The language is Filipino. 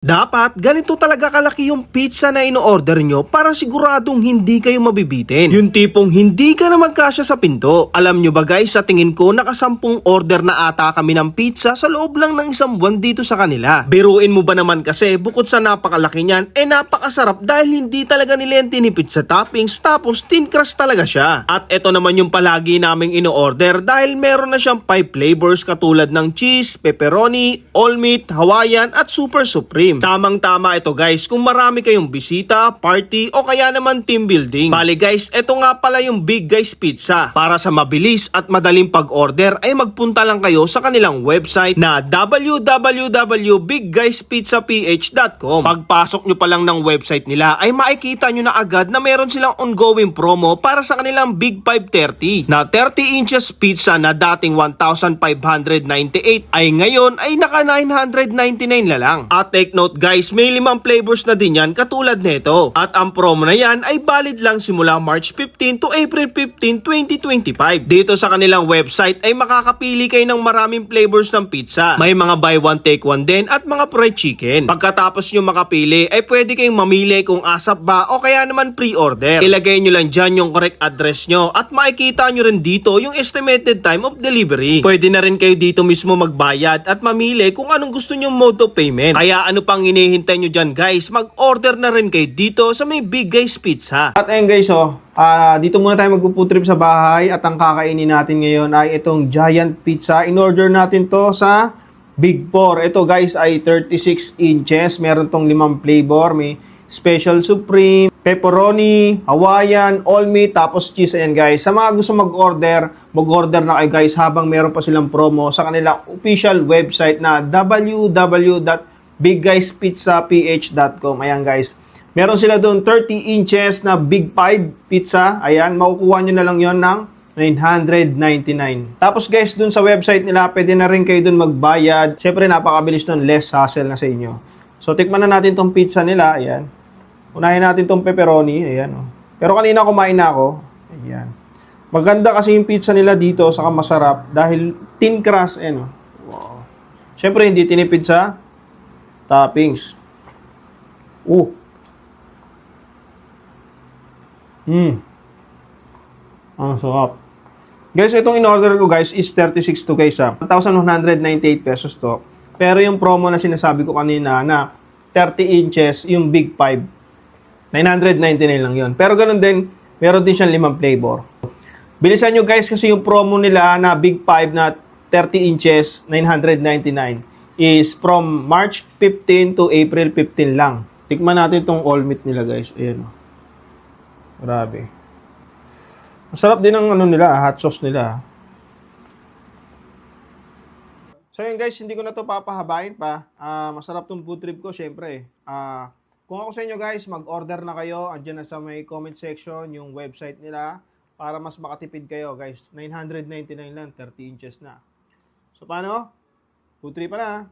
Dapat ganito talaga kalaki yung pizza na ino-order nyo para siguradong hindi kayo mabibitin. Yung tipong hindi ka na magkasya sa pinto. Alam nyo ba guys, sa tingin ko nakasampung order na ata kami ng pizza sa loob lang ng isang buwan dito sa kanila. Biruin mo ba naman kasi bukod sa napakalaki niyan, napakasarap dahil hindi talaga nila yan tinipid sa toppings tapos thin crust talaga siya. At ito naman yung palagi naming ino-order dahil meron na siyang 5 flavors katulad ng cheese, pepperoni, all meat, Hawaiian at super supreme. Tamang-tama ito guys kung marami kayong bisita, party o kaya naman team building. Bali guys, ito nga pala yung Big Guys Pizza. Para sa mabilis at madaling pag-order ay magpunta lang kayo sa kanilang website na www.bigguyspizzaph.com. Pagpasok nyo pa lang ng website nila ay makikita nyo na agad na meron silang ongoing promo para sa kanilang Big 530 na 30 inches pizza na dating 1,598 ay ngayon ay naka 999 na lang. At take note guys, may 5 flavors na din yan katulad nito. At ang promo na yan ay valid lang simula March 15 to April 15, 2025. Dito sa kanilang website ay makakapili kayo ng maraming flavors ng pizza. May mga buy one take one din at mga fried chicken. Pagkatapos nyo makapili ay pwede kayong mamili kung ASAP ba o kaya naman pre-order. Ilagay nyo lang dyan yung correct address nyo at makikita nyo rin dito yung estimated time of delivery. Pwede na rin kayo dito mismo magbayad at mamili kung anong gusto nyong mode of payment. Kaya ano pang hinihintay nyo dyan guys, mag-order na rin kayo dito sa may Big Guys Pizza. At ayun guys dito muna tayo magpo-food trip sa bahay at ang kakainin natin ngayon ay itong giant pizza. In-order natin to sa Big 4. Ito guys ay 36 inches. Meron tong 5 flavor. May special supreme, pepperoni, Hawaiian, all meat, tapos cheese. Ayan guys. Sa mga gusto mag-order na kayo guys habang meron pa silang promo sa kanilang official website na www.bigguyspizzaph.com. Ayan guys. Meron sila doon 30 inches na Big 5 pizza. Ayan, makukuha nyo na lang yon ng 999. Tapos guys, doon sa website nila, pwede na rin kayo doon magbayad. Siyempre, napakabilis doon. Less hassle na sa inyo. So, tikman na natin tong pizza nila. Ayan. Unahin natin tong pepperoni. Ayan. Pero kanina kumain na ako. Ayan. Maganda kasi yung pizza nila dito, saka masarap. Dahil thin crust. Ayan. Wow. Siyempre, hindi tinipid sa toppings. Ang sarap. Guys, itong in-order ko guys is 36 to guys 1,198 pesos to. Pero yung promo na sinasabi ko kanina na 30 inches, yung Big 5, 999 lang yon. Pero ganun din, meron din siyang 5 flavor. Bilisan nyo guys kasi yung promo nila na Big 5 na 30 inches, 999 is from March 15 to April 15 lang. Tikman natin itong all meat nila guys. Ayan o. Grabe. Masarap din ang hot sauce nila. So yun guys, hindi ko na to papahabain pa. Masarap tong food trip ko, syempre. Kung ako sa inyo guys, mag-order na kayo. Andiyan na sa may comment section yung website nila para mas makatipid kayo guys. 999 lang, 30 inches na. So paano? Food trip pa na.